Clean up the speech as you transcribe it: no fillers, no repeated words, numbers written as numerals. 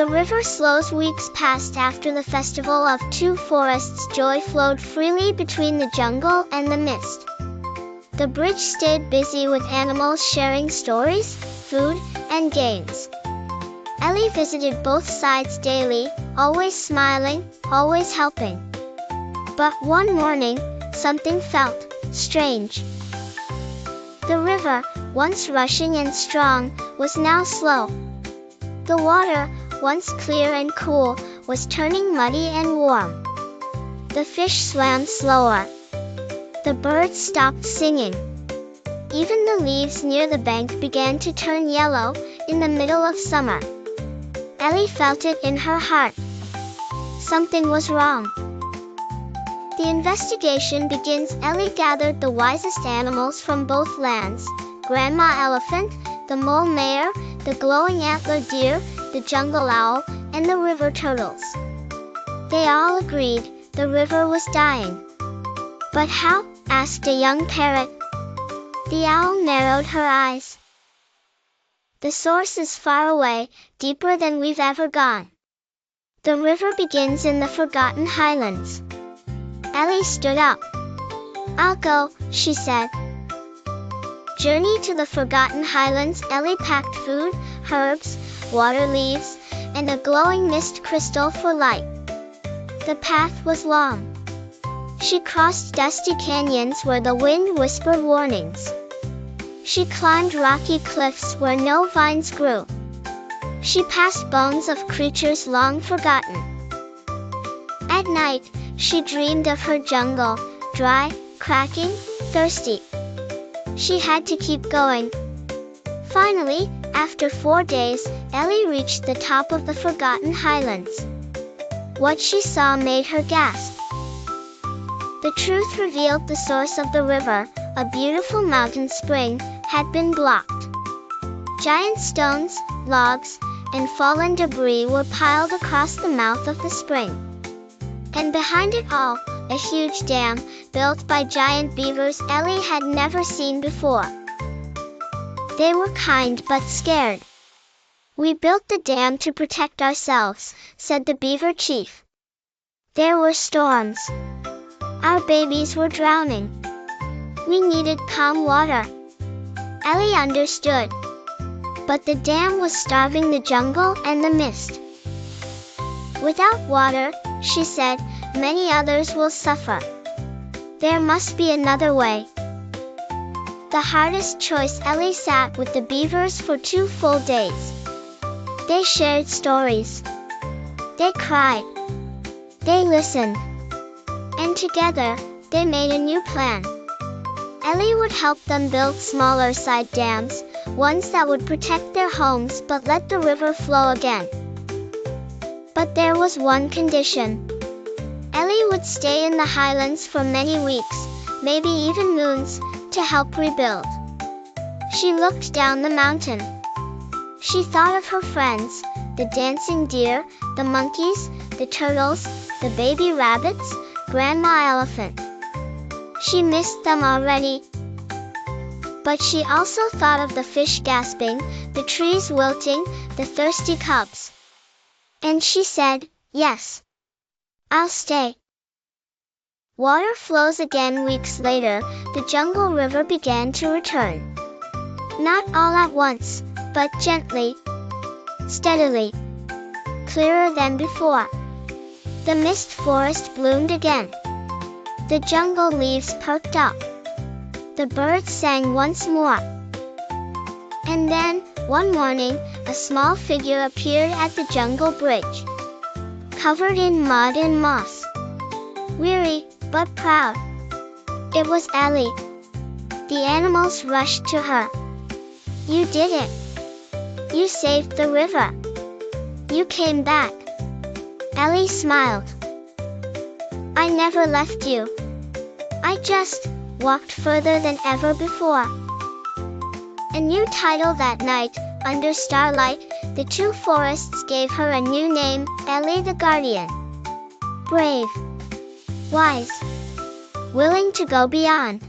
The river slows. Weeks passed after the festival of two forests. Joy flowed freely between the jungle and the mist. The bridge stayed busy with animals sharing stories, food, and games. Ellie visited both sides daily, always smiling, always helping. But one morning, something felt strange. The river, once rushing and strong, was now slow. The water, once clear and cool, was turning muddy and warm. The fish swam slower. The birds stopped singing. Even the leaves near the bank began to turn yellow in the middle of summer. Ellie felt it in her heart. Something was wrong. The investigation begins. Ellie gathered the wisest animals from both lands: Grandma Elephant, the mole mare, the glowing antler deer, the jungle owl, and the river turtles. They all agreed the river was dying. But how? Asked a young parrot. The owl narrowed her eyes. The source is far away, deeper than we've ever gone. The river begins in the Forgotten Highlands. Ellie stood up. I'll go, she said. Journey to the Forgotten Highlands. Ellie packed food, herbs, water leaves, and a glowing mist crystal for light. The path was long. She crossed dusty canyons where the wind whispered warnings. She climbed rocky cliffs where no vines grew. She passed bones of creatures long forgotten. At night, she dreamed of her jungle, dry, cracking, thirsty. She had to keep going. Finally, after 4 days, Ellie reached the top of the Forgotten Highlands. What she saw made her gasp. The truth revealed. The source of the river, a beautiful mountain spring, had been blocked. Giant stones, logs, and fallen debris were piled across the mouth of the spring. And behind it all, a huge dam, built by giant beavers Ellie had never seen before. They were kind but scared. We built the dam to protect ourselves, said the beaver chief. There were storms. Our babies were drowning. We needed calm water. Ellie understood. But the dam was starving the jungle and the mist. Without water, she said, many others will suffer. There must be another way. The hardest choice. Ellie sat with the beavers for 2 full days. They shared stories. They cried. They listened. And together, they made a new plan. Ellie would help them build smaller side dams, ones that would protect their homes but let the river flow again. But there was one condition. Ellie would stay in the highlands for many weeks, maybe even moons, to help rebuild. She looked down the mountain. She thought of her friends, the dancing deer, the monkeys, the turtles, the baby rabbits, Grandma Elephant. She missed them already. But she also thought of the fish gasping, the trees wilting, the thirsty cubs. And she said, yes, I'll stay. Water flows again. Weeks later, the jungle river began to return. Not all at once, but gently, steadily, clearer than before. The mist forest bloomed again. The jungle leaves perked up. The birds sang once more. And then, one morning, a small figure appeared at the jungle bridge, covered in mud and moss. Weary, but proud. It was Ellie. The animals rushed to her. You did it. You saved the river. You came back. Ellie smiled. I never left you. I just walked further than ever before. A new title that night, under starlight, the two forests gave her a new name, Ellie the Guardian. Brave, wise, willing to go beyond.